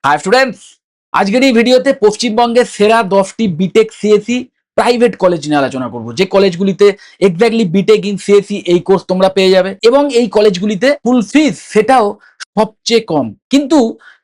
High students, আজকের এই ভিডিওতে পশ্চিমবঙ্গের সেরা 10টি বিটেক সিএসি প্রাইভেট কলেজ নিয়ে আলোচনা করব, যে কলেজগুলিতে এক্স্যাক্টলি বিটেক ইন সিএসি এই কোর্স তোমরা পেয়ে যাবে এবং এই কলেজগুলিতে ফুল ফিস সেটাও সবচেয়ে কম। কিন্তু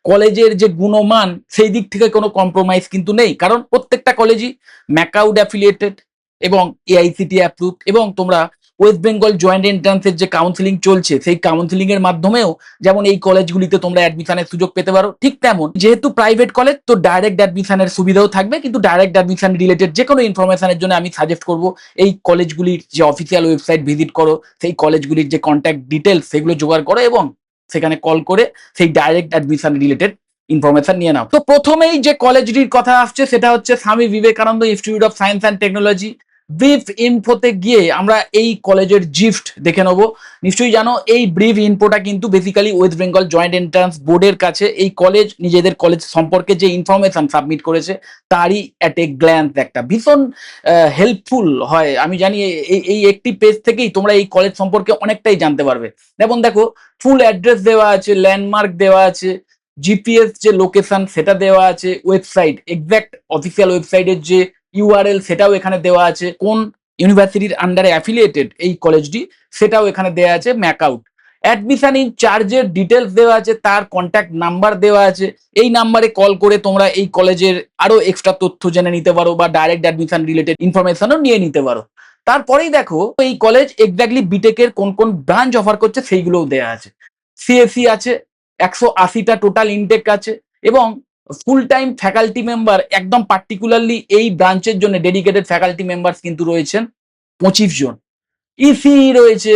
কলেজের যে গুণমান সেই দিক থেকে কোনো কম্প্রোমাইজ কিন্তু নেই, কারণ প্রত্যেকটা কলেজই ম্যাকাউড অ্যাফিলিয়েটেড এবং এআইসিটি অ্যাপ্রুভড, এবং তোমরা ওয়েস্ট বেঙ্গল জয়েন্ট এন্ট্রান্সের যে কাউন্সিলিং চলছে সেই কাউন্সিলিং এর মাধ্যমেও যেমন এই কলেজগুলিতে তোমরা অ্যাডমিশনের সুযোগ পেতে পারো, ঠিক তেমন যেহেতু প্রাইভেট কলেজ তো ডাইরেক্ট অ্যাডমিশনের সুবিধাও থাকবে। কিন্তু ডাইরেক্ট অ্যাডমিশন রিলেটেড যে কোনো ইনফরমেশনের জন্য আমি সাজেস্ট করব এই কলেজগুলির যে অফিসিয়াল ওয়েবসাইট ভিজিট করো, সেই কলেজগুলির যে কন্ট্যাক্ট ডিটেলস সেগুলো জোগাড় করো এবং সেখানে কল করে সেই ডাইরেক্ট অ্যাডমিশন রিলেটেড ইনফরমেশন নিয়ে নাও। তো প্রথমেই যে কলেজটির কথা আসছে সেটা হচ্ছে Swami Vivekananda institute of science and technology. Brief ইনফোতে গিয়ে আমরা এই কলেজের জিফট দেখে নেবো। নিশ্চয়ই জানো এই ব্রিফ ইনফোটা কিন্তু basically West Bengal joint entrance বোর্ডের কাছে এই কলেজ নিজেদের কলেজ সম্পর্কে যে ইনফরমেশন সাবমিট করেছে তারই অ্যাট এ গ্ল্যান্স একটা ভীষণ হেল্পফুল হয়। আমি জানি এই একটি পেজ থেকেই তোমরা এই কলেজ সম্পর্কে অনেকটাই জানতে পারবে। যেমন দেখো, ফুল অ্যাড্রেস দেওয়া আছে, ল্যান্ডমার্ক দেওয়া আছে, জিপিএস যে লোকেশন সেটা দেওয়া আছে, ওয়েবসাইট এক্স্যাক্ট অফিসিয়াল ওয়েবসাইটের যে ইউআরএল সেটাও এখানে দেওয়া আছে, কোন ইউনিভার্সিটির আন্ডারে অ্যাফিলিয়েটেড এই কলেজটি সেটাও এখানে দেওয়া আছে, ম্যাকআউট অ্যাডমিশন ইন চার্জের ডিটেলস দেওয়া আছে, তার কন্ট্যাক্ট নাম্বার দেওয়া আছে। এই নাম্বারে কল করে তোমরা এই কলেজের আরো এক্সট্রা তথ্য জেনে নিতে পারো বা ডাইরেক্ট অ্যাডমিশন রিলেটেড ইনফরমেশনও নিয়ে নিতে পারো। তারপরেই দেখো এই কলেজ এক্স্যাক্টলি বিটেকের কোন কোন ব্রাঞ্চ অফার করছে সেইগুলোও দেওয়া আছে। সিএসসি আছে, 180টা টোটাল ইনটেক আছে এবং ফুল টাইম ফ্যাকাল্টি মেম্বার একদম পার্টিকুলারলি এই ব্রাঞ্চের জন্য ডেডিকেটেড ফ্যাকাল্টি মেম্বার কিন্তু রয়েছেন 25 জন। ইসিই রয়েছে,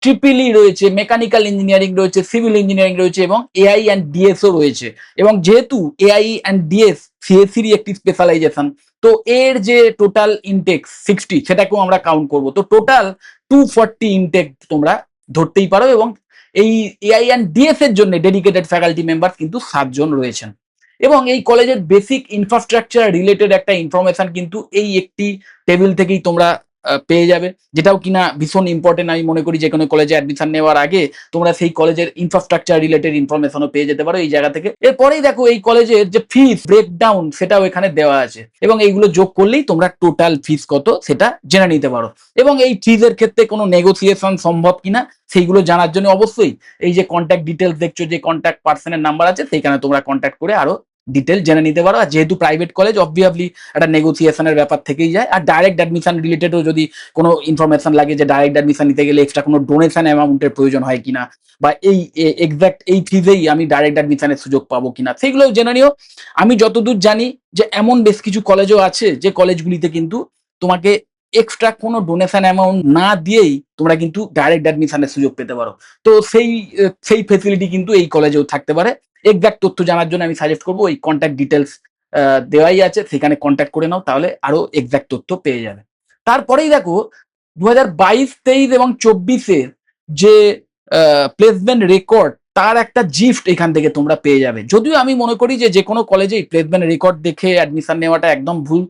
ট্রিপলই রয়েছে, মেকানিক্যাল ইঞ্জিনিয়ারিং রয়েছে, সিভিল ইঞ্জিনিয়ারিং রয়েছে এবং এআই অ্যান্ড ডিএসও রয়েছে। এবং যেহেতু এআই অ্যান্ড ডিএস সিএসসিরই একটি স্পেশালাইজেশন, তো এর যে টোটাল ইনটেক 60 সেটাকেও আমরা কাউন্ট করব, তো টোটাল 240 ইনটেক তোমরা ধরতেই পারো। এবং এই এআই অ্যান্ড ডিএস এর জন্য ডেডিকেটেড ফ্যাকাল্টি মেম্বার কিন্তু 7 জন রয়েছেন। এবং এই কলেজের বেসিক ইনফ্রাস্ট্রাকচার রিলেটেড একটা ইনফরমেশন কিন্তু এই একটি টেবিল থেকেই তোমরা পেয়ে যাবে, যেটাও কিনা ভীষণ ইম্পর্টেন্ট। আমি মনে করি যে কোনো কলেজে অ্যাডমিশন নেওয়ার আগে তোমরা সেই কলেজের ইনফ্রাস্ট্রাকচার রিলেটেড ইনফরমেশনও পেয়ে যেতে পারো এই জায়গা থেকে। এরপরেই দেখো এই কলেজের যে ফিস ব্রেকডাউন সেটাও এখানে দেওয়া আছে এবং এইগুলো যোগ করলেই তোমরা টোটাল ফিস কত সেটা জেনে নিতে পারো। এবং এই ফিজের ক্ষেত্রে কোনো নেগোসিয়েশন সম্ভব কিনা সেইগুলো জানার জন্য অবশ্যই এই যে কন্ট্যাক্ট ডিটেলস দেখছো, যে কন্ট্যাক্ট পার্সনের নাম্বার আছে সেইখানে তোমরা কন্ট্যাক্ট করে আরো ডিটেল জেনে নিতে পারো। আর যেহেতু প্রাইভেট কলেজ অবভিয়াসলি একটা নেগোসিয়েশনের ব্যাপার থেকেই যায়। আর ডাইরেক্ট অ্যাডমিশন রিলেটেডও যদি কোনো ইনফরমেশন লাগে যে ডাইরেক্ট অ্যাডমিশন নিতে গেলে এক্সট্রা কোনো ডোনেশন অ্যামাউন্টের প্রয়োজন হয় কিনা বা এই এক্স্যাক্ট এই ফিজেই আমি ডাইরেক্ট অ্যাডমিশনের সুযোগ পাবো কিনা সেগুলোও জেনে নিও। আমি যতদূর জানি যে এমন বেশ কিছু কলেজও আছে যে কলেজগুলিতে কিন্তু তোমাকে এক্সট্রা কোনো ডোনেশন অ্যামাউন্ট না দিয়েই তোমরা কিন্তু ডাইরেক্ট অ্যাডমিশনের সুযোগ পেতে পারো। তো সেই ফেসিলিটি কিন্তু এই কলেজেও থাকতে পারে। এক্স্যাক্ট তথ্য জানার জন্য আমি সাজেস্ট করবো ওই কন্ট্যাক্ট ডিটেলস দেওয়াই আছে, সেখানে কন্ট্যাক্ট করে নাও, তাহলে আরো এক্স্যাক্ট তথ্য পেয়ে যাবে। তারপরেই দেখো 2022-23 এবং 24-এর যে প্লেসমেন্ট রেকর্ড তার একটা জিফট এখান থেকে তোমরা পেয়ে যাবে। যদিও আমি মনে করি যে কোনো কলেজেই প্লেসমেন্ট রেকর্ড দেখে অ্যাডমিশন নেওয়াটা একদম ভুল,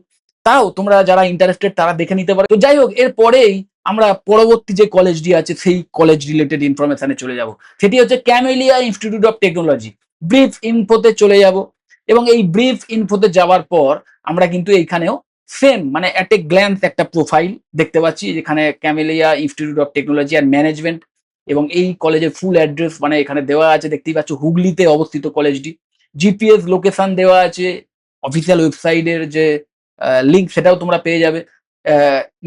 তাও তোমরা যারা ইন্টারেস্টেড তারা দেখে নিতে পারো। তো যাই হোক, এরপরেই আমরা পরবর্তী যে কলেজটি আছে সেই কলেজ রিলেটেড ইনফরমেশনে চলে যাব। সেটি হচ্ছে Camellia institute of technology. Brief ইনফোতে চলে যাব এবং এই ব্রিফ ইনফোতে যাওয়ার পর আমরা কিন্তু এইখানেও সেম মানে অ্যাট এ গ্ল্যান্স একটা প্রোফাইল দেখতে পাচ্ছি, যেখানে camellia institute of technology and management এবং এই কলেজের ফুল অ্যাড্রেস মানে এখানে দেওয়া আছে, দেখতেই পাচ্ছ হুগলিতে অবস্থিত কলেজটি। জিপিএস লোকেশন দেওয়া আছে, অফিসিয়াল ওয়েবসাইটের যে লিঙ্ক সেটাও তোমরা পেয়ে যাবে।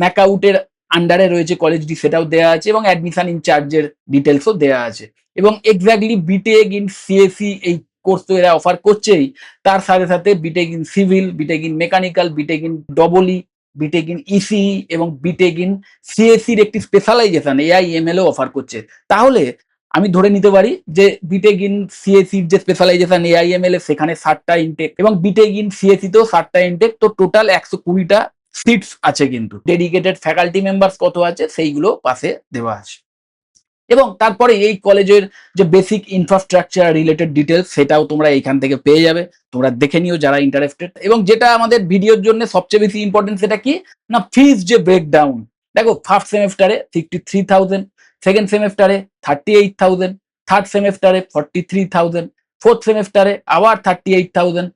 ম্যাকআউটের আন্ডারে রয়েছে কলেজটি সেটাও দেওয়া আছে এবং অ্যাডমিশন ইন চার্জের ডিটেলসও দেওয়া আছে। এবং এক্স্যাক্টলি বিটেক ইন সিএসি এই কোর্স তো এরা অফার করছেই, তার সাথে সাথে B Tech in civil, BTech in mechanical, BTech in ডবলই, B Tech in ECE এবং বিটেক ইন সিএসির একটি স্পেশালাইজেশন এআইএমএলও অফার করছে। তাহলে আমি ধরে নিতে পারি যে বিটেক ইন সিএসির যে স্পেশালাইজেশন এআইএমএল এর সেখানে 60টা ইনটেক এবং বিটেক ইন সিএসি তেও 60টা ইনটেক, তো টোটাল 120টা সিটস আছে। কিন্তু ডেডিকেটেড ফ্যাকাল্টি মেম্বার্স কত আছে সেইগুলো পাশে দেওয়া আছে। এবং তারপরে এই কলেজের যে বেসিক ইনফ্রাস্ট্রাকচার রিলেটেড ডিটেলস সেটাও তোমরা এইখান থেকে পেয়ে যাবে, তোমরা দেখে নিও যারা ইন্টারেস্টেড। এবং যেটা আমাদের ভিডিওর জন্য সবচেয়ে বেশি ইম্পর্টেন্ট সেটা কি না, ফিস যে ব্রেকডাউন। দেখো, ফার্স্ট সেমেস্টারে 53,000, সেকেন্ড সেমেস্টারে 38,000, থার্ড সেমেস্টারে 43,000, ফোর্থ সেমেস্টারে আবার 38,000,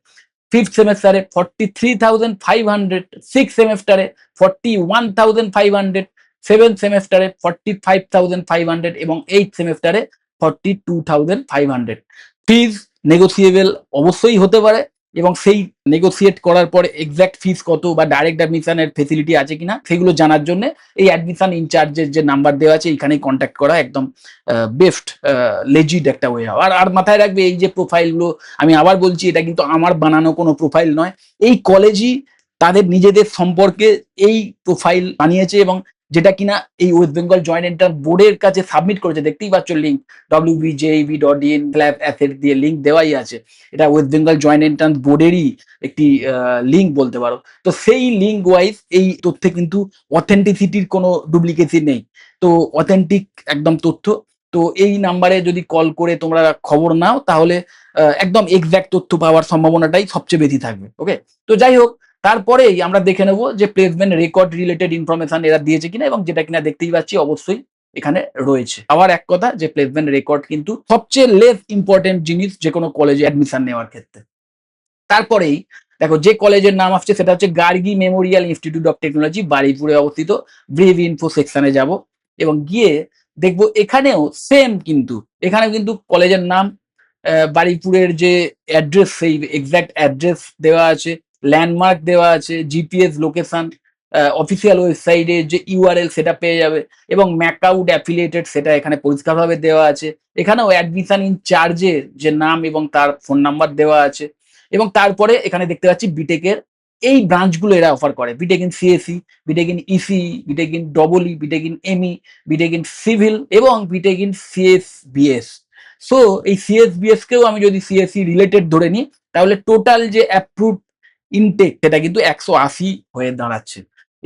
ফিফথ সেমেস্টারে 43,500, সিক্স সেমেস্টারে 41,500, সেভেন্থ সেমেস্টারে 45,500 এবং এইট সেমেস্টারে 42,500। ফিজ নেগোসিয়েবল অবশ্যই হতে পারে এবং সেই নেগোসিয়েট করার পরে এক্সাক্ট ফিস কত বা ডাইরেক্ট অ্যাডমিশনের ফেসিলিটি আছে কিনা সেগুলো জানার জন্য এই অ্যাডমিশন ইনচার্জের যে নাম্বার দেওয়া আছে এখানেই কন্ট্যাক্ট করা একদম বেস্ট লেজিড একটা ওয়ে। আর মাথায় রাখবে এই যে প্রোফাইলগুলো, আমি আবার বলছি এটা কিন্তু আমার বানানো কোনো প্রোফাইল নয়, এই কলেজই তাদের নিজেদের সম্পর্কে এই প্রোফাইল বানিয়েছে এবং যেটা কিনা এই ওয়েস্ট বেঙ্গল জয়েন্ট এন্ট্রান্স বোর্ডের কাছে সাবমিট করেছে। দেখতেই পাচ্ছ লিঙ্ক wbjeb.in/asset দিয়ে লিঙ্ক দেওয়াই আছে। এটা ওয়েস্ট বেঙ্গল জয়েন্ট এন্ট্রান্স বোর্ডেরই একটি লিঙ্ক বলতে পারো। তো সেই লিঙ্ক ওয়াইজ এই তথ্যে কিন্তু অথেন্টিসিটির কোনো ডুপ্লিকেসি নেই, তো অথেন্টিক একদম তথ্য। তো এই নাম্বারে যদি কল করে তোমরা খবর নাও তাহলে একদম এক্সাক্ট তথ্য পাওয়ার সম্ভাবনাটাই সবচেয়ে বেশি থাকবে। ওকে, তো যাই হোক, তারপরেই আমরা দেখে নেবো যে প্লেসমেন্ট রেকর্ড রিলেটেড ইনফরমেশন এরা দিয়েছে কিনা, এবং যেটা কিনা দেখতেই পাচ্ছি অবশ্যই এখানে রয়েছে। আবার এক কথা যে প্লেসমেন্ট রেকর্ড কিন্তু সবচেয়ে লেস ইম্পর্টেন্ট জিনিস যে কোনো কলেজে অ্যাডমিশন নেওয়ার ক্ষেত্রে। তারপরেই দেখো যে কলেজের নাম আসছে সেটা হচ্ছে Gargi memorial institute of technology, বারুইপুরে অবস্থিত। ব্রিভ ইনফো সেকশনে যাব এবং গিয়ে দেখবো এখানেও সেম, কিন্তু এখানে কিন্তু কলেজের নাম, বারুইপুরের যে অ্যাড্রেস সেই এক্সাক্ট অ্যাড্রেস দেওয়া আছে, ল্যান্ডমার্ক দেওয়া আছে, জিপিএস লোকেশন, অফিসিয়াল ওয়েবসাইটে যে ইউআরএল সেটা পেয়ে যাবে এবং ম্যাকআউট অ্যাফিলিয়েটেড সেটা এখানে পরিষ্কারভাবে দেওয়া আছে। এখানেও অ্যাডমিশন ইন চার্জের যে নাম এবং তার ফোন নাম্বার দেওয়া আছে। এবং তারপরে এখানে দেখতে পাচ্ছি বিটেকের এই ব্রাঞ্চগুলো এরা অফার করে: BTech in CSE, BTech in ECE, BTech in double E, BTech in ME, BTech in civil এবং বিটেক ইন সিএসবিএস। সো এই সিএসবিএস কেও আমি যদি সিএসসি রিলেটেড ধরে নিই তাহলে টোটাল যে অ্যাপ্রুভ ইনটেক সেটা কিন্তু 180 হয়ে দাঁড়াচ্ছে।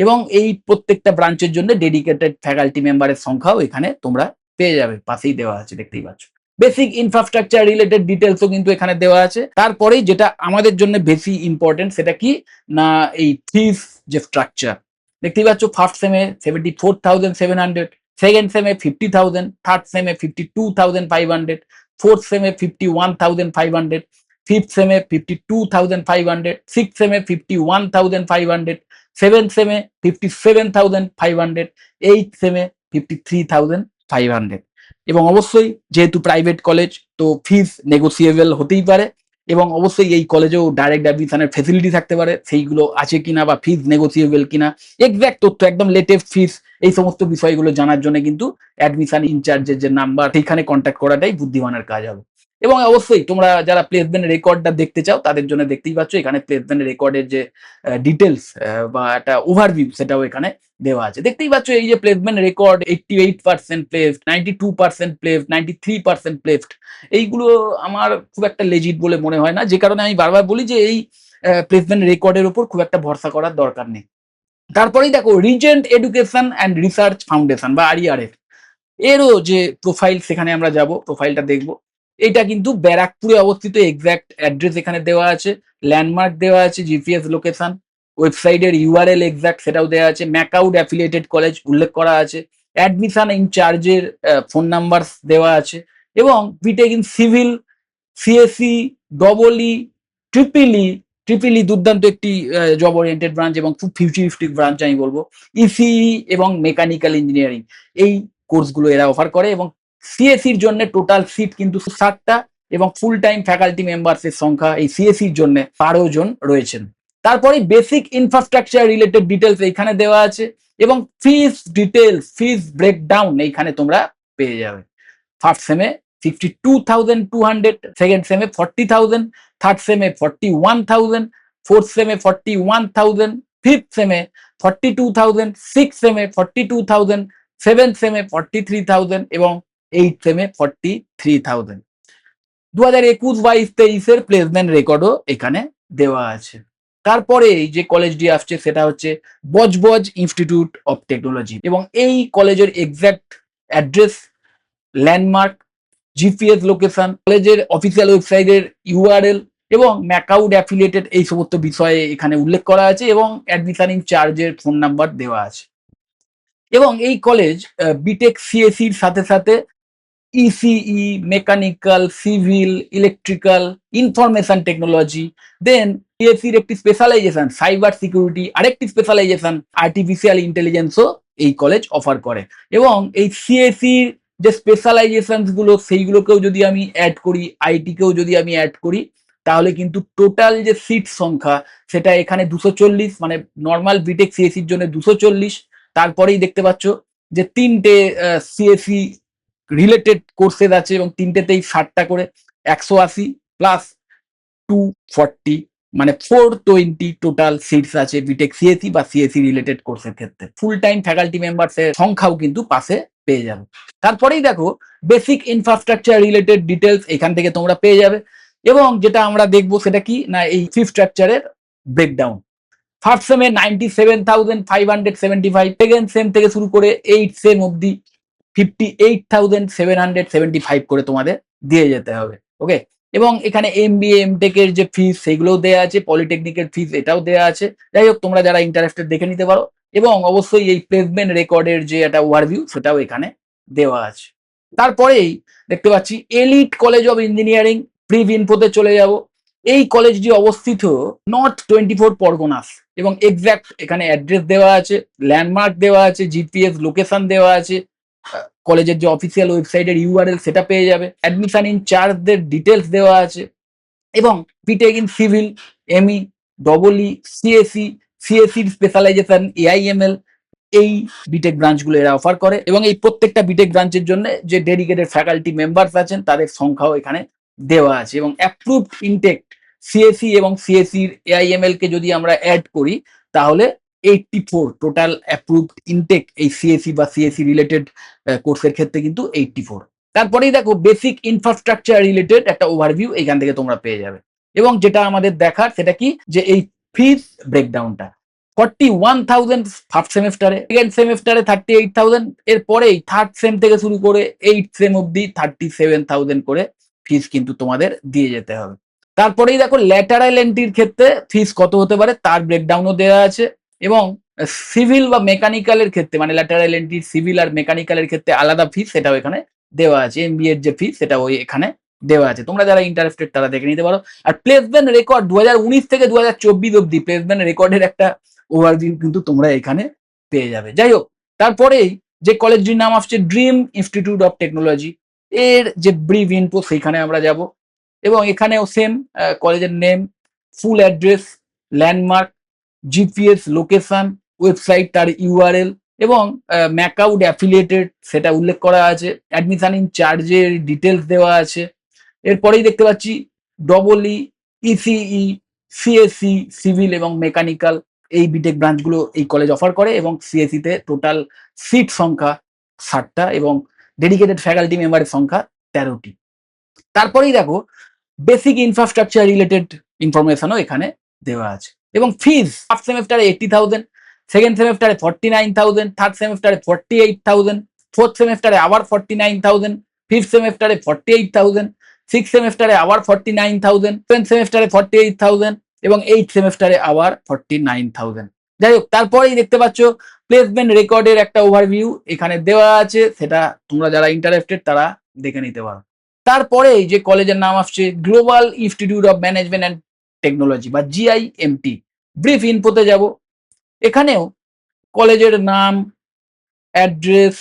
এবং এই প্রত্যেকটা ব্রাঞ্চের জন্য ডেডিকেটেড ফ্যাকাল্টি মেম্বারের সংখ্যাও এখানে তোমরা পেয়ে যাবে, পাশেই দেওয়া আছে দেখতেই পাচ্ছ। বেসিক ইনফ্রাস্ট্রাকচার রিলেটেড ডিটেলসও কিন্তু এখানে দেওয়া আছে। তারপরেই যেটা আমাদের জন্য বেশি ইম্পর্টেন্ট সেটা কি না, এই ফিস যে স্ট্রাকচার দেখতেই পাচ্ছ। ফার্স্ট সেমে 74,700, সেকেন্ড সেমে 50,000, থার্ড সেমে 52,500, ফোর্থ সেমে 51,500, ফিফথ সেমে 52,500, সিক্স সেমে 51,500, সেভেন্থ সেমে 57,500, এইট সেমে 53,500। এবং অবশ্যই যেহেতু প্রাইভেট কলেজ তো ফিস নেগোসিয়েবল হতেই পারে এবং অবশ্যই এই কলেজেও ডাইরেক্ট অ্যাডমিশনের ফেসিলিটি থাকতে পারে, সেইগুলো আছে কিনা বা ফিস নেগোসিয়েবল কিনা এক্সাক্ট তথ্য একদম লেটেস্ট ফিস এই সমস্ত বিষয়গুলো জানার জন্য কিন্তু অ্যাডমিশন ইনচার্জের যে নাম্বার সেইখানে কন্ট্যাক্ট করাটাই বুদ্ধিমানের কাজ হবে। এবং অবশ্যই তোমরা যারা প্লেসমেন্ট রেকর্ডটা দেখতে চাও তাদের জন্য দেখতেই পাচ্ছ এখানে প্লেসমেন্ট রেকর্ডের যে ডিটেলস বা একটা ওভারভিউ সেটাও এখানে দেওয়া আছে। দেখতেই পাচ্ছ এই যে placement record 88% placed, 92% placed, 93% placed, এইগুলো আমার খুব একটা লেজিট বলে মনে হয় না, যে কারণে আমি বারবার বলি যে এই প্লেসমেন্ট রেকর্ডের উপর খুব একটা ভরসা করার দরকার নেই। তারপরেই দেখো Regent education and research foundation বা আরইআরএফ এরও যে প্রোফাইল, সেখানে আমরা যাব, প্রোফাইলটা দেখব। এটা কিন্তু ব্যারাকপুরে অবস্থিত, এক্সাক্ট অ্যাড্রেস এখানে দেওয়া আছে, ল্যান্ডমার্ক দেওয়া আছে, জিপিএস লোকেশন, ওয়েবসাইটের ইউআরএল এক্সাক্ট সেটাও দেওয়া আছে, ম্যাকআউট অ্যাফিলিয়েটেড কলেজ উল্লেখ করা আছে, অ্যাডমিশন ইনচার্জের ফোন নাম্বার দেওয়া আছে এবং BTech in civil, CSC, double E, triple E, triple ই দুর্দান্ত একটি জব ওরিয়েন্টেড ব্রাঞ্চ এবং খুব ফিউচারিস্টিক ব্রাঞ্চ আমি বলবো, ইসিই এবং মেকানিক্যাল ইঞ্জিনিয়ারিং এই কোর্সগুলো এরা অফার করে। এবং সিএসসির জন্য টোটাল সিট কিন্তু 60টা এবং ফুল টাইম ফ্যাকাল্টি মেম্বার্সের সংখ্যা এই সিএসসির জন্য 12 জন রয়েছেন। তারপরে বেসিক ইনফ্রাস্ট্রাকচার রিলেটেড ডিটেলস এইখানে দেওয়া আছে এবং ফিস ডিটেলস, ফিস ব্রেকডাউন এইখানে তোমরা পেয়ে যাবে। ফার্স্ট সেমে 52,200, সেকেন্ড সেমে 40,000, থার্ড সেমে 41,000, ফোর্থ সেমে 41,000, ফিফথ সেমে 42,000, সিক্স সেমে 42,000, সেভেন্থ সেমে 43,000 এবং এইট সেমে 43,000। 2021-22-23 প্লেসমেন্ট রেকর্ডও এখানে দেওয়া আছে। তারপরে এই যে কলেজটি আসছে সেটা হচ্ছে বজবজ ইনস্টিটিউট অফ টেকনোলজি এবং এই কলেজের exact address, landmark, GPS location, কলেজের অফিসিয়াল ওয়েবসাইটের ইউআরএল এবং ম্যাকআউট অ্যাফিলিয়েটেড এই সমস্ত বিষয়ে এখানে উল্লেখ করা আছে এবং অ্যাডমিশন ইন চার্জের ফোন নাম্বার দেওয়া আছে। এবং এই কলেজ বিটেক সিএসির সাথে সাথে ECE, mechanical, civil, electrical, information technology, then সিএসসির একটি স্পেশালাইজেশন সাইবার সিকিউরিটি, আরেকটি স্পেশালাইজেশন আর্টিফিশিয়াল ইন্টেলিজেন্সও এই কলেজ অফার করে। এবং এই সিএসসির যে স্পেশালাইজেশন গুলো সেইগুলোকেও যদি আমি অ্যাড করি, আইটিকেও যদি আমি অ্যাড করি, তাহলে কিন্তু টোটাল যে সিট সংখ্যা সেটা এখানে 240, মানে নর্মাল বিটেক সিএসসির জন্য 240। তারপরেই দেখতে পাচ্ছ যে তিনটে সিএসসি রিলেটেড কোর্সেস আছে এবং তিনটেতেই 60টা করে, 180 প্লাস 240, মানে 420 টোটাল সিটস আছে বিটেক সিএসসি বা সিএসসি রিলেটেড কোর্সের ক্ষেত্রে। ফুল টাইম ফ্যাকাল্টি মেম্বার্সের সংখ্যাও কিন্তু পাশে পেয়ে যাবে। তারপরেই দেখো বেসিক ইনফ্রাস্ট্রাকচার রিলেটেড ডিটেলস এখান থেকে তোমরা পেয়ে যাবে। এবং যেটা আমরা দেখবো সেটা কি না, এই ফি স্ট্রাকচারের ব্রেকডাউন। ফার্স্ট সেমে 97,575, সেকেন্ড সেম থেকে শুরু করে 8 সেম অব্দি 58,775 করে তোমাদের দিয়ে যেতে হবে। ওকে, এবং এখানে এমবিএ এমটেক এর যে ফিস সেগুলোও দেওয়া আছে, পলিটেকনিকের ফিস এটাও দেওয়া আছে। যাই হোক, তোমরা যারা ইন্টারেস্টেড দেখে নিতে পারো। এবং অবশ্যই এই প্লেসমেন্ট রেকর্ডের যে একটা ওভারভিউ সেটাও এখানে দেওয়া আছে। তারপরেই দেখতে পাচ্ছি elite college of engineering, brief ইনফোতে চলে যাব। এই কলেজটি অবস্থিত নর্থ 24 পরগনাস এবং এক্সাক্ট এখানে অ্যাড্রেস দেওয়া আছে, ল্যান্ডমার্ক দেওয়া আছে, জিপিএস লোকেশন দেওয়া আছে, কলেজের যে অফিসিয়াল ওয়েবসাইটের ইউআরএল সেটা পেয়ে যাবে, অ্যাডমিশন ইন চার্জদের ডিটেলস দেওয়া আছে। এবং BTech in civil, ME, double E, CSC, সিএসসির স্পেশালাইজেশন এআইএমএল, এই বিটেক ব্রাঞ্চগুলো এরা অফার করে। এবং এই প্রত্যেকটা বিটেক ব্রাঞ্চের জন্য যে ডেডিকেটেড ফ্যাকাল্টি মেম্বার্স আছেন তাদের সংখ্যাও এখানে দেওয়া আছে। এবং অ্যাপ্রুভড ইনটেক সিএসসি এবং সিএসসির এআইএমএল কে যদি আমরা অ্যাড করি তাহলে 84 টোটাল অ্যাপ্রুভড ইনটেক এই সিএসসি বা সিএসসি রিলেটেড কোর্সের ক্ষেত্রে কিন্তু 84। তারপরেই দেখো বেসিক ইনফ্রাস্ট্রাকচার রিলেটেড একটা ওভারভিউ এখান থেকে তোমরা পেয়ে যাবে। এবং যেটা আমাদের দেখার সেটা কি, যে এই ফিস ব্রেকডাউনটা 41,000 ফার্স্ট সেমেস্টারে, সেকেন্ড সেমেস্টারে 38,000, এরপরেই থার্ড সেম থেকে শুরু করে 8 সেম অব্দি 37,000 করে ফিস কিন্তু তোমাদের দিয়ে যেতে হবে। তারপরেই দেখো ল্যাটারাল এন্ট্রির ক্ষেত্রে ফিস কত হতে পারে তার ব্রেকডাউনও দেওয়া আছে। এবং সিভিল বা মেকানিক্যালের ক্ষেত্রে, মানে ল্যাটারাল এন্ট্রি সিভিল আর মেকানিক্যালের ক্ষেত্রে আলাদা ফিস সেটাও এখানে দেওয়া আছে। এমবিএ এর যে ফিস সেটা ওই এখানে দেওয়া আছে, তোমরা যারা ইন্টারেস্টেড তারা দেখে নিতে পারো। আর প্লেসমেন্ট রেকর্ড 2019 থেকে 2024 অব্দি প্লেসমেন্ট রেকর্ডের একটা ওভারভিউ কিন্তু তোমরা এখানে পেয়ে যাবে। যাই হোক, তারপরেই যে কলেজটির নাম আসছে ড্রিম ইনস্টিটিউট অফ টেকনোলজি, এর যে ব্রিফ ইনফো সেইখানে আমরা যাব। এবং এখানেও সেম কলেজের name, full address, landmark, GPS location, website তার ইউআরএল এবং ম্যাকআউট অ্যাফিলিয়েটেড সেটা উল্লেখ করা আছে, অ্যাডমিশন ইন চার্জের ডিটেলস দেওয়া আছে। এরপরেই দেখতে পাচ্ছি ডবলই, ইসিই, সিএসসি, সিভিল এবং মেকানিক্যাল, এই বিটেক ব্রাঞ্চগুলো এই কলেজ অফার করে। এবং সিএসসি তে টোটাল সিট সংখ্যা 60টা এবং ডেডিকেটেড ফ্যাকাল্টি মেম্বারের সংখ্যা 13টি। তারপরেই দেখো বেসিক ইনফ্রাস্ট্রাকচার রিলেটেড ইনফরমেশনও এখানে দেওয়া আছে। এবং ফিজ ফার্স্ট সেমেস্টারে 80,000, সেকেন্ড সেমেস্টারে 49,000, থার্ড সেমেস্টারে 48,000, ফোর্থ সেমেস্টারে আবার 49,000, ফিফথ সেমেস্টারে 48,000, সিক্স সেমেস্টারে আবার 49,000, সেভেন্থ সেমেস্টারে 48,000 এবং এইট সেমেস্টারে আবার 49,000। যাই হোক, তারপরেই দেখতে পাচ্ছ প্লেসমেন্ট রেকর্ডের একটা ওভারভিউ এখানে দেওয়া আছে, সেটা তোমরা যারা ইন্টারেস্টেড তারা দেখে নিতে পারো। তারপরে যে কলেজের নাম আসছে global institute of management and technology বা জিআইএমটি, ব্রিফ ইনফোতে যাব। এখানেও কলেজের নাম, অ্যাড্রেস,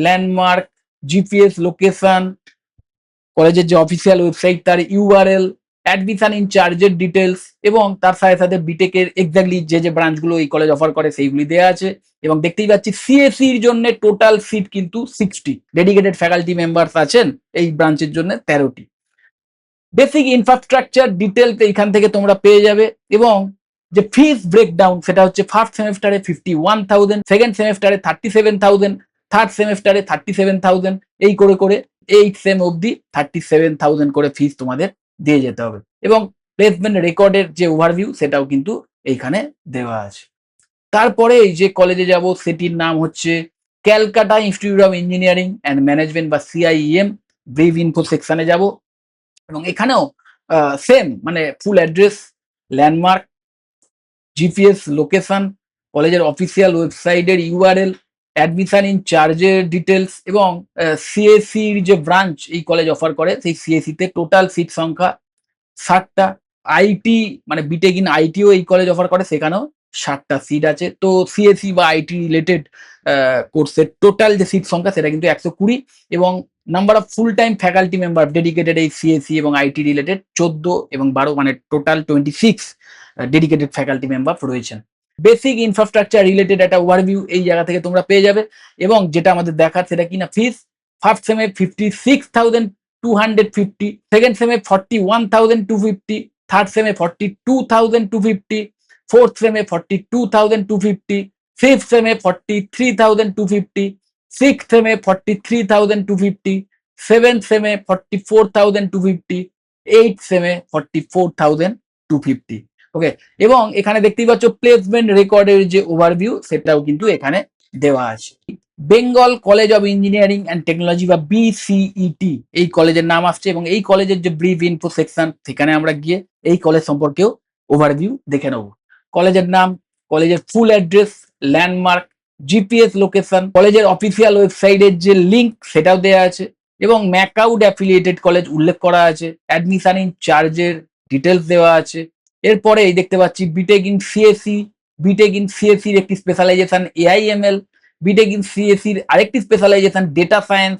ল্যান্ডমার্ক, জিপিএস লোকেশন, কলেজের যে অফিসিয়াল ওয়েবসাইট তার ইউআরএল, অ্যাডমিশন ইন চার্জের ডিটেলস এবং তার সাথে সাথে বিটেকের এক্স্যাক্টলি যে যে ব্রাঞ্চগুলো এই কলেজ অফার করে সেইগুলি দেওয়া আছে। এবং দেখতেই পাচ্ছি সিএসসির জন্য টোটাল সিট কিন্তু 60, ডেডিকেটেড ফ্যাকাল্টি মেম্বার্স আছেন এই ব্রাঞ্চের জন্য 13টি। বেসিক ইনফ্রাস্ট্রাকচার ডিটেলস এইখান থেকে তোমরা পেয়ে যাবে। এবং যে ফিস ব্রেকডাউন সেটা হচ্ছে ফার্স্ট সেমেস্টারে 51,000, সেকেন্ড সেমেস্টারে 37,000, থার্ড সেমেস্টারে 37,000, এই করে করে এইট সেম অবধি 37,000 করে ফিস তোমাদের দিয়ে যেতে হবে। এবং প্লেসমেন্ট রেকর্ডের যে ওভারভিউ সেটাও কিন্তু এইখানে দেওয়া আছে। তারপরে এই যে কলেজে যাব সেটির নাম হচ্ছে Calcutta institute of engineering and management বা সিআইইএম, ব্রিফ ইনফো সেকশনে যাব। এবং এখানেও সেম, মানে full address, landmark, GPS location, কলেজের অফিসিয়াল ওয়েবসাইটের ইউআরএল, অ্যাডমিশন ইন চার্জের ডিটেলস এবং সিএসসির যে ব্রাঞ্চ এই কলেজ অফার করে সেই সিএসসিতে টোটাল সিট সংখ্যা 60টা। আইটি মানে বিটেক ইন আইটিও এই কলেজ অফার করে, সেখানেও 60টা সিট আছে। তো সিএসসি বা আইটি রিলেটেড কোর্সের টোটাল যে সিট সংখ্যা সেটা কিন্তু 120 এবং number of full time faculty member dedicated এই সিএসসি এবং আইটি রিলেটেড 14 এবং 12 মানে টোটাল 26 ডেডিকেটেড ফ্যাকাল্টি মেম্বার রয়েছেন। বেসিক ইনফ্রাস্ট্রাকচার রিলেটেড একটা ওভারভিউ এই জায়গা থেকে তোমরা পেয়ে যাবে এবং যেটা আমাদের দেখার সেটা কিনা ফিস ফার্স্ট সেমে 56,250, সেকেন্ড সেমে 41,250, থার্ড সেমে 42,250, ফোর্থ সেমে 42,250, ফিফথ সেমে 43,250, সিক্সথ সেমে 43,250, সেভেন্থ সেমে 44,250, এইট সেমে 44,250। ওকে, এবং এখানে দেখতেই পাচ্ছ প্লেসমেন্ট রেকর্ডের যে ওভারভিউ সেটাও কিন্তু এখানে দেওয়া আছে। Bengal college of engineering and technology বা বিসিইটি এই কলেজের নাম আসছে এবং এই কলেজের যে ব্রিফ ইনফো সেকশন সেখানে আমরা গিয়ে এই কলেজ সম্পর্কেও ওভারভিউ দেখে নেব। কলেজের নাম, কলেজের full address, landmark, GPS location, কলেজের অফিসিয়াল ওয়েবসাইটের যে লিঙ্ক সেটাও দেওয়া আছে এবং ম্যাকাউড অ্যাফিলিয়েটেড কলেজ উল্লেখ করা আছে, অ্যাডমিশন ইন চার্জের ডিটেলস দেওয়া আছে। এরপরে এই দেখতে পাচ্ছি BTech in CSC, BTech in সিএসসির একটি স্পেশালাইজেশন এআইএমএল, বিটেক ইন সিএসসির আরেকটি স্পেশালাইজেশন ডেটা সায়েন্স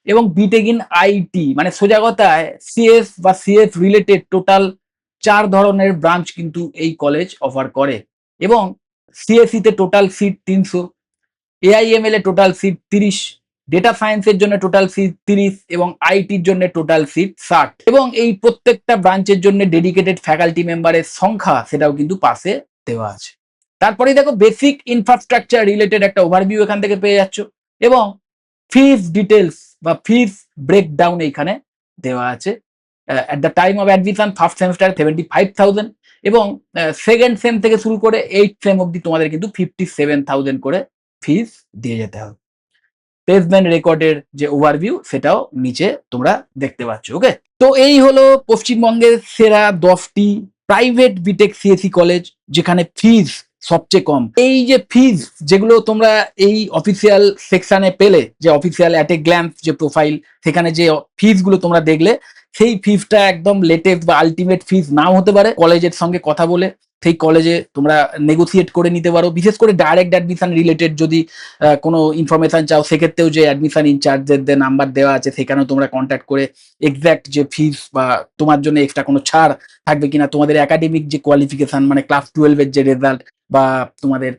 এবং বিটেক ইন আইটি মানে সোজা কথায় সিএস বা সিএস রিলেটেড টোটাল 4 ধরনের ব্রাঞ্চ কিন্তু এই কলেজ অফার করে এবং সিএসসি তে টোটাল সিট 300, এআইএমএল এ টোটাল সিট 30, ডেটা সায়েন্সের জন্য টোটাল সিট 30 এবং আইটির জন্য টোটাল সিট 60 এবং এই প্রত্যেকটা ব্রাঞ্চের জন্য ডেডিকেটেড ফ্যাকাল্টি মেম্বারের সংখ্যা সেটাও কিন্তু পাশে দেওয়া আছে। তারপরে দেখো বেসিক ইনফ্রাস্ট্রাকচার রিলেটেড একটা ওভারভিউ এখান থেকে পেয়ে যাচ্ছ এবং ফিস ডিটেলস বা ফিস ব্রেকডাউন এখানে দেওয়া আছে। At the time of admission first semester 75,000 এবং সেকেন্ড সেম থেকে শুরু করে 8th সেম অবধি তোমাদের কিন্তু 57,000 করে ফিস দিয়ে যেতে হবে। প্লেসমেন্ট রেকর্ডের যে ওভারভিউ সেটাও নিচে তোমরা দেখতে পাচ্ছ। ওকে, তো এই হলো পশ্চিমবঙ্গের সেরা 10টি প্রাইভেট বিটেক সিএসসি কলেজ যেখানে ফিস সবচেয়ে কম। এই যে ফিস যেগুলো তোমরা এই অফিসিয়াল সেকশনে পেলে, যে অফিসিয়াল অ্যাট এ গ্ল্যান্স যে প্রোফাইল, সেখানে যে ফিস গুলো তোমরা দেখলে সেই ফিসটা একদম লেটেস্ট বা আলটিমেট ফিস নাও হতে পারে। কলেজের সঙ্গে কথা বলে সেই কলেজে তোমরা নেগোসিয়েট করে নিতে পারো। বিশেষ করে ডাইরেক্ট অ্যাডমিশন রিলেটেড যদি কোনো ইনফরমেশন চাও সেক্ষেত্রেও যে অ্যাডমিশন ইনচার্জের যে নাম্বার দেওয়া আছে সেখানেও তোমরা কন্ট্যাক্ট করে এক্স্যাক্ট যে ফিস বা তোমার জন্য এক্সট্রা কোনো ছাড় থাকবে কিনা, তোমাদের একাডেমিক যে কোয়ালিফিকেশন মানে ক্লাস 12 এর যে রেজাল্ট বা তোমাদের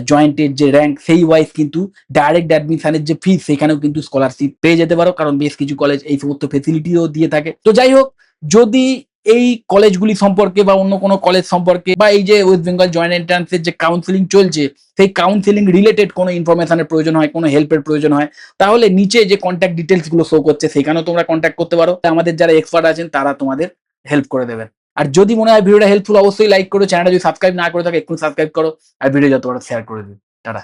জয়েন্টের যে র্যাঙ্ক সেই ওয়াইজ কিন্তু ডাইরেক্ট অ্যাডমিশনের যে ফিস সেখানেও কিন্তু স্কলারশিপ পেয়ে যেতে পারো, কারণ বেশ কিছু কলেজ এই সমস্ত ফেসিলিটিও দিয়ে থাকে। তো যাই হোক, যদি এই কলেজগুলি সম্পর্কে বা অন্য কোনো কলেজ সম্পর্কে বা এই যে ওয়েস্ট বেঙ্গল জয়েন্ট এন্ট্রান্সের যে কাউন্সিলিং চলছে সেই কাউন্সিলিং রিলেটেড কোনো ইনফরমেশনের প্রয়োজন হয়, কোনো হেল্পের প্রয়োজন হয়, তাহলে নিচে যে কন্ট্যাক্ট ডিটেলস গুলো শো করছে সেখানেও তোমরা কন্ট্যাক্ট করতে পারো। আমাদের যারা এক্সপার্ট আছেন তারা তোমাদের হেল্প করে দেবেন। আর যদি মনে হয় ভিডিওটা হেল্পফুল অবশ্যই লাইক করো, চ্যানেলটা যদি সাবস্ক্রাইব না করে থাকে এক্ষুনি সাবস্ক্রাইব করো আর ভিডিও যত বড় শেয়ার করে দিও। টাটা।